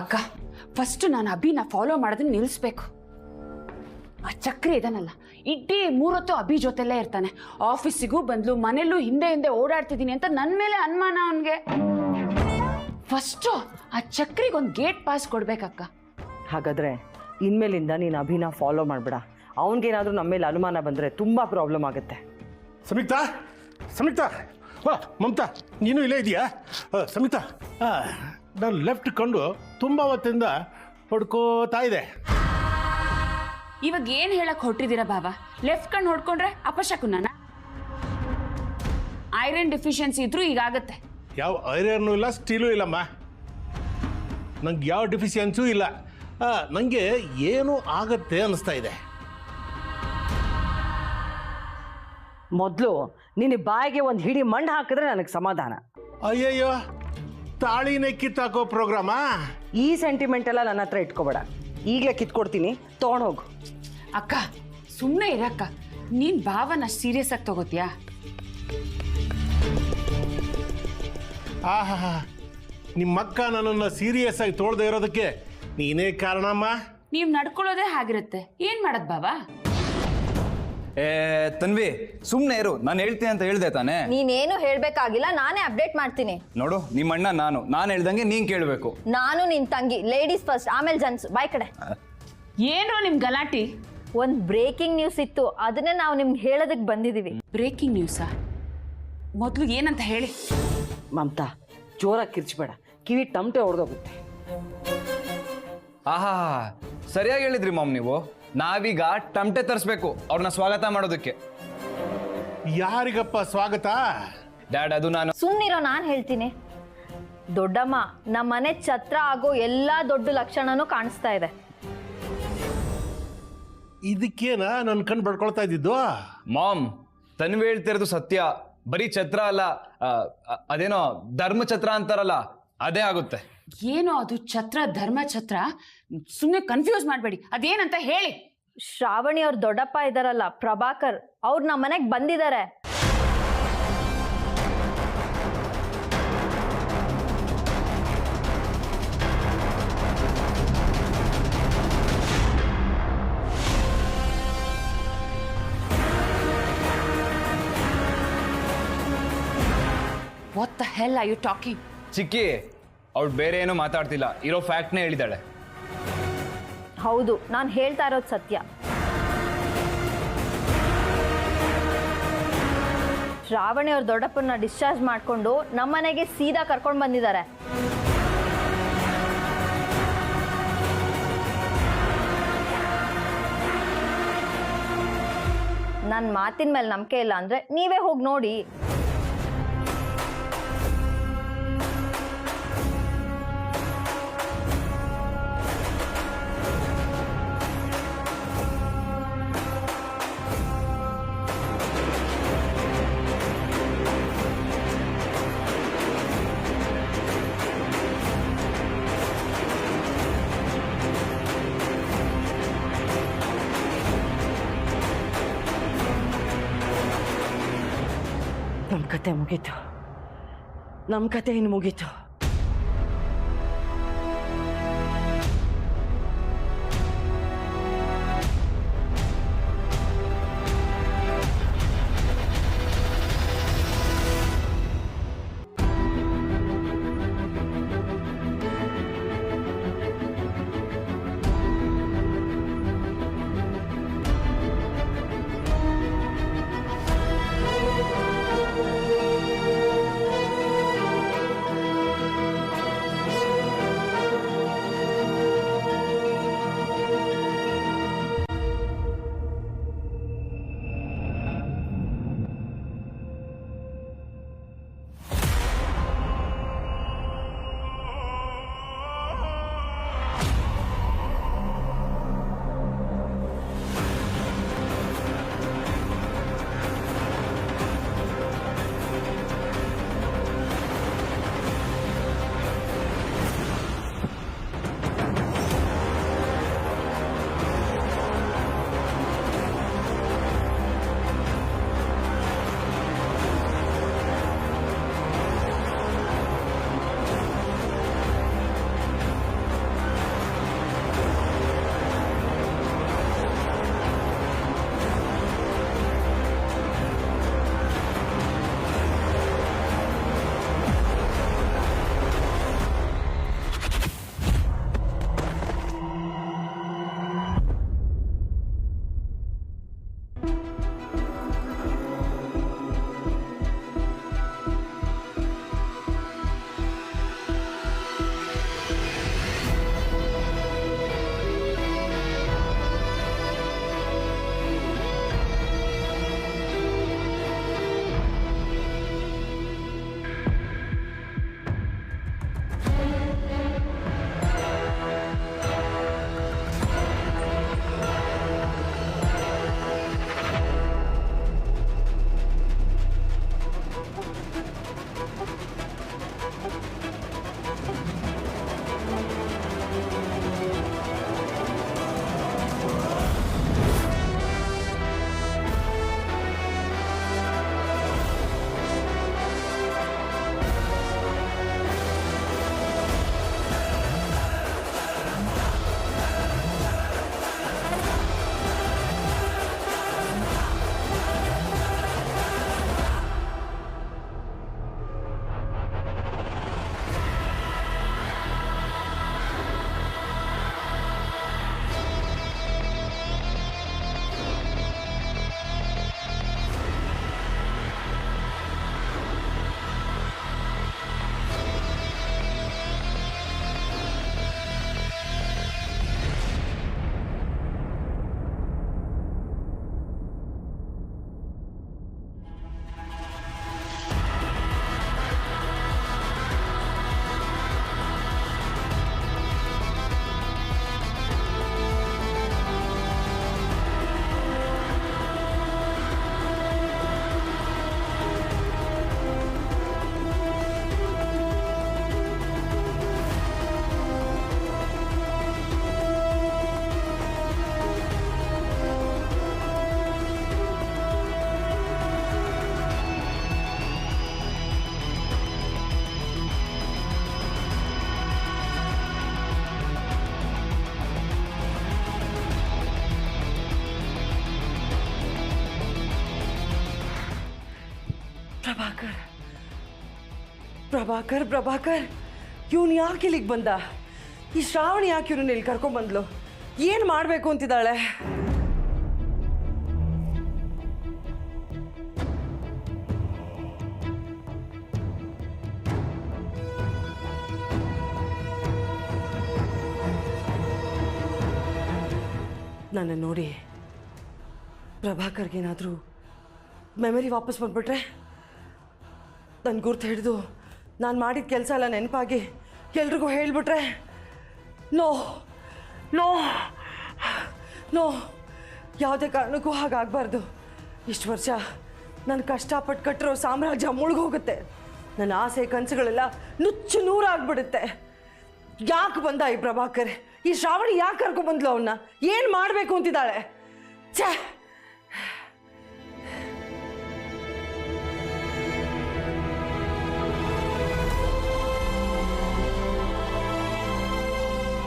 ಅಕ್ಕ ಫಸ್ಟ್ ನಾನು ಅಭಿನ ಫಾಲೋ ಮಾಡೋದನ್ನ ನಿಲ್ಲಿಸ್ಬೇಕು. ಆ ಚಕ್ರಿ ಇದಾನಲ್ಲ, ಇಡೀ 3 ಹೊತ್ತು ಅಭಿ ಜೊತೆಲ್ಲೇ ಇರ್ತಾನೆ. ಆಫೀಸಿಗೂ ಬಂದ್ಲು, ಮನೆಯಲ್ಲೂ ಹಿಂದೆ ಹಿಂದೆ ಓಡಾಡ್ತಿದ್ದೀನಿ ಅಂತ ನನ್ನ ಮೇಲೆ ಅನುಮಾನ ಅವನಿಗೆ. ಫಸ್ಟು ಆ ಚಕ್ರಿಗೊಂದು ಗೇಟ್ ಪಾಸ್ ಕೊಡ್ಬೇಕಕ್ಕ. ಹಾಗಾದ್ರೆ ಇನ್ಮೇಲಿಂದ ನೀನು ಅಭಿನ ಫಾಲೋ ಮಾಡಬೇಡ. ಅವನಿಗೇನಾದರೂ ನಮ್ಮ ಮೇಲೆ ಅನುಮಾನ ಬಂದರೆ ತುಂಬ ಪ್ರಾಬ್ಲಮ್ ಆಗುತ್ತೆ. ಸಂಯುಕ್ತಾ, ಸಂಯುಕ್ತಾ, ವಾ ಮಮತಾ, ನೀನು ಇಲ್ಲೇ ಇದೆಯಾ? ಸಂಯುಕ್ತಾ, ನಾನು ಲೆಫ್ಟ್ ಕಂಡು ತುಂಬ ಹೊತ್ತಿಂದ ಹೊಡ್ಕೋತಾ ಇದೆ. ಇವಾಗ ಏನು ಹೇಳಕ್ ಹೊರಟಿದ್ದೀರಾ ಬಾಬಾ? ಲೆಫ್ಟ್ ಕಣ್ಣು ಹೊಡ್ಕೊಂಡ್ರೆ ಅಪಶಕುನ? ಐರನ್ ಡೆಫಿಷಿಯನ್ಸಿ ಇದ್ರೂ ಈಗಾಗತ್ತೆ. ಯಾವ ಐರನ್ನೂ ಇಲ್ಲ, ಸ್ಟೀಲೂ ಇಲ್ಲಮ್ಮ. ನಂಗೆ ಯಾವ ಡೆಫಿಷಿಯನ್ಸೂ ಇಲ್ಲ. ನನಗೆ ಏನೂ ಆಗತ್ತೆ ಅನ್ನಿಸ್ತಾ ಇದೆ. ಮೊದಲು ನಿನ್ನ ಬಾಯಿಗೆ ಒಂದು ಹಿಡಿ ಮಣ್ಣು ಹಾಕಿದ್ರೆ ನನಗೆ ಸಮಾಧಾನ. ಅಯ್ಯಯ್ಯೋ, ತಾಳಿನೇ ಕಿತ್ತಾಕೋ ಪ್ರೋಗ್ರಾಮಾ? ಈ ಸೆಂಟಿಮೆಂಟ್ ಎಲ್ಲ ನನ್ನ ಹತ್ರ ಇಟ್ಕೋಬೇಡ. ಈಗಲೇ ಕಿತ್ಕೊಡ್ತೀನಿ, ತೊಗೊಂಡೋಗು. ಅಕ್ಕ ಸುಮ್ಮನೆ ಇರಕ್ಕ, ನೀನ್ ಭಾವನ ಸೀರಿಯಸ್ ಆಗಿ ತಗೋತೀಯಾ? ಆಹಾ, ನಿಮ್ಮಕ್ಕ ನನ್ನನ್ನು ಸೀರಿಯಸ್ ಆಗಿ ತೋಳ್ದೆ ಇರೋದಕ್ಕೆ ನೀನೇ ಕಾರಣಮ್ಮ. ನೀವ್ ನಡ್ಕೊಳ್ಳೋದೇ ಹಾಗಿರುತ್ತೆ, ಏನ್ ಮಾಡದ್ ಬಾಬಾ? ತನ್ವಿ, ಸುಮ್ಮನೆ ಇರು. ನಾನು ಹೇಳ್ತೀನಿ ಅಂತ ಹೇಳ್ದೆ ತಾನೆ? ನೀನೇನು ಹೇಳ್ಬೇಕಾಗಿಲ್ಲ, ನಾನೇ ಅಪ್ಡೇಟ್ ಮಾಡ್ತೀನಿ. ನೋಡು, ನಿಮ್ಮ ಅಣ್ಣ ನಾನು ಹೇಳ್ದಂಗೆ ನೀನ್ ಕೇಳಬೇಕು. ನಾನು ನಿನ್ ತಂಗಿ, ಲೇಡೀಸ್ ಫಸ್ಟ್, ಆಮೇಲೆ ಜನ್ಸ್. ಬಾಯ್ ಕಡೆ. ಏನೋ ನಿಮ್ ಗಲಾಟಿ? ಒಂದ್ ಬ್ರೇಕಿಂಗ್ ನ್ಯೂಸ್ ಇತ್ತು, ಅದನ್ನೇ ನಾವು ನಿಮ್ಗೆ ಹೇಳೋದಕ್ಕೆ ಬಂದಿದೀವಿ. ಬ್ರೇಕಿಂಗ್ ನ್ಯೂಸಾ? ಮೊದಲು ಏನಂತ ಹೇಳಿ. ಮಮತಾ, ಜೋರಾಗಿ ಕಿರ್ಚ್ಬೇಡ, ಕಿವಿ ಟಮಟೆ ಹೊಡೆದೋಗುತ್ತೆ. ಆಹಾ, ಸರಿಯಾಗಿ ಹೇಳಿದ್ರಿ ಮಾಮ್ ನೀವು. ನಾವೀಗ ಟಮಟೆ ತರಿಸ್ಬೇಕು ಅವ್ರನ್ನ ಸ್ವಾಗತ ಮಾಡೋದಕ್ಕೆ. ಯಾರಿಗಪ್ಪ ಸ್ವಾಗತ? ಡ್ಯಾಡ್, ಅದು ನಾನು. ಸುಮ್ನಿರೋ, ನಾನು ಹೇಳ್ತೀನಿ. ದೊಡ್ಡಮ್ಮ, ನಮ್ಮ ಮನೆ ಛತ್ರ ಆಗೋ ಎಲ್ಲಾ ದೊಡ್ಡ ಲಕ್ಷಣನೂ ಕಾಣಿಸ್ತಾ ಇದೆ. ಇದಕ್ಕೇನ ನನ್ನ ಕಣ್ ಬಡ್ಕೊಳ್ತಾ ಇದ್ದಿದ್ದು? ಮಾಮ್, ತನ್ವಿ ಹೇಳ್ತಿರೋದು ಸತ್ಯ. ಬರೀ ಛತ್ರ ಅಲ್ಲ, ಅದೇನೋ ಧರ್ಮ ಛತ್ರ ಅಂತಾರಲ್ಲ, ಅದೇ ಆಗುತ್ತೆ. ಏನೋ ಅದು ಛತ್ರ, ಧರ್ಮ ಛತ್ರ? ಸುಮ್ಮನೆ ಕನ್ಫ್ಯೂಸ್ ಮಾಡಬೇಡಿ, ಅದೇನಂತ ಹೇಳಿ. ಶ್ರಾವಣಿ ಅವ್ರ ದೊಡ್ಡಪ್ಪ ಇದಾರಲ್ಲ, ಪ್ರಭಾಕರ್, ಅವ್ರು ನಮ್ಮ ಮನೆಗೆ ಬಂದಿದ್ದಾರೆ. What the hell are you talking? ಚಿಕ್ಕಿ, ಅವಳು ಬೇರೆ ಏನೋ ಮಾತಾಡ್ತಿಲ್ಲ, ಇರೋ ಫ್ಯಾಕ್ಟ್ನೇ ಹೇಳಿದಾಳೆ. ಹೌದು, ನಾನು ಹೇಳ್ತಾ ಇರೋದು ಸತ್ಯ. ಶ್ರಾವಣಿ ಅವ್ರ ದೊಡ್ಡಪ್ಪನ ಡಿಸ್ಚಾರ್ಜ್ ಮಾಡಿಕೊಂಡು ನಮ್ಮನೆಗೆ ಸೀದಾ ಕರ್ಕೊಂಡು ಬಂದಿದ್ದಾರೆ. ನನ್ನ ಮಾತಿನ ಮೇಲೆ ನಂಬಿಕೆ ಇಲ್ಲ ಅಂದ್ರೆ ನೀವೇ ಹೋಗಿ ನೋಡಿ. ನಮ್ಮ ಕತೆ ಮುಗೀತು. ನಮ್ಮ ಕತೆ ಇನ್ನು ಮುಗೀತು. ಪ್ರಭಾಕರ್ ಪ್ರಭಾಕರ್ ಪ್ರಭಾಕರ್ ಇವನು ಯಾಕೆ ಇಲ್ಲಿಗೆ ಬಂದ? ಈ ಶ್ರಾವಣಿ ಯಾಕೆ ಇವನು ಇಲ್ಲಿ ಕರ್ಕೊಂಡ್ಬಂದ್ಲು? ಏನು ಮಾಡಬೇಕು ಅಂತಿದ್ದಾಳೆ? ನನ್ನ ನೋಡಿ ಪ್ರಭಾಕರ್ಗೇನಾದರೂ ಮೆಮರಿ ವಾಪಸ್ ಬಂದ್ಬಿಟ್ರೆ, ನನ್ನ ಗುರ್ತು ಹಿಡಿದು ನಾನು ಮಾಡಿದ ಕೆಲಸ ಎಲ್ಲ ನೆನಪಾಗಿ ಎಲ್ರಿಗೂ ಹೇಳಿಬಿಟ್ರೆ, ನೋ ನೋ ನೋ, ಯಾವುದೇ ಕಾರಣಕ್ಕೂ ಹಾಗಾಗಬಾರ್ದು. ಇಷ್ಟು ವರ್ಷ ನಾನು ಕಷ್ಟಪಟ್ಟು ಕಟ್ಟಿರೋ ಸಾಮ್ರಾಜ್ಯ ಮುಳುಗೋಗುತ್ತೆ. ನನ್ನ ಆಸೆ ಕನಸುಗಳೆಲ್ಲ ನುಚ್ಚು ನೂರಾಗ್ಬಿಡುತ್ತೆ. ಯಾಕೆ ಬಂದ ಈ ಪ್ರಭಾಕರ್? ಈ ಶ್ರಾವಣಿ ಯಾಕೆ ಕರ್ಕೊಂಡ್ಬಂದ್ಲು ಅವನ್ನ? ಏನು ಮಾಡಬೇಕು ಅಂತಿದ್ದಾಳೆ? ಛೇ.